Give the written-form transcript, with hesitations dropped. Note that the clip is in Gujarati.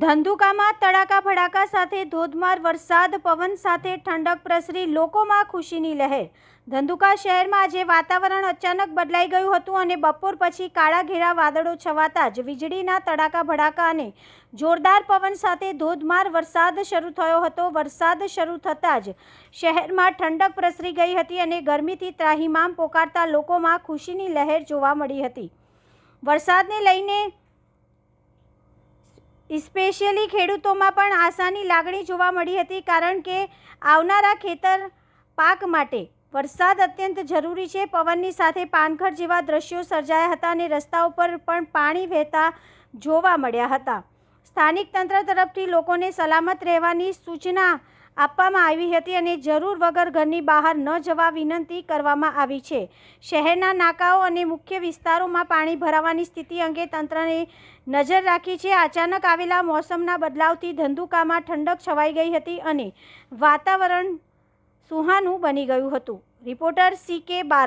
ધંધુકામાં તડાકા ભડાકા સાથે ધોધમાર વરસાદ, પવન સાથે ઠંડક પ્રસરી, લોકોમાં ખુશીની લહેર. ધંધુકા શહેરમાં આજે વાતાવરણ અચાનક બદલાઈ ગયું હતું અને બપોર પછી કાળા ઘેરા વાદળો છવાતા જ વીજળીના તડાકા ભડાકા અને જોરદાર પવન સાથે ધોધમાર વરસાદ શરૂ થયો હતો. વરસાદ શરૂ થતાં જ શહેરમાં ઠંડક પ્રસરી ગઈ હતી અને ગરમીથી ત્રાહિમામ પોકારતા લોકોમાં ખુશીની લહેર જોવા મળી હતી. વરસાદને લઈને સ્પેશિયલી ખેડૂતોમાં પણ આશાની લાગણી જોવા મળી હતી, કારણ કે આવનારા ખેતર પાક માટે વરસાદ અત્યંત જરૂરી છે. પવનની સાથે પાનખર જેવા દ્રશ્યો સર્જાયા હતા અને રસ્તાઓ પર પણ પાણી વહેતા જોવા મળ્યા હતા. સ્થાનિક તંત્ર તરફથી લોકોને સલામત રહેવાની સૂચના આપવામાં આવી હતી અને જરૂર વગર ઘરની બહાર ન જવા વિનંતી કરવામાં આવી છે. શહેરના નાકાઓ અને મુખ્ય વિસ્તારોમાં પાણી ભરાવાની સ્થિતિ અંગે તંત્રને નજર રાખી છે. અચાનક આવેલા મોસમના બદલાવથી ધંધુકામાં ઠંડક છવાઈ ગઈ હતી અને વાતાવરણ સુહાનું બની ગયું હતું. રિપોર્ટર CK બાર.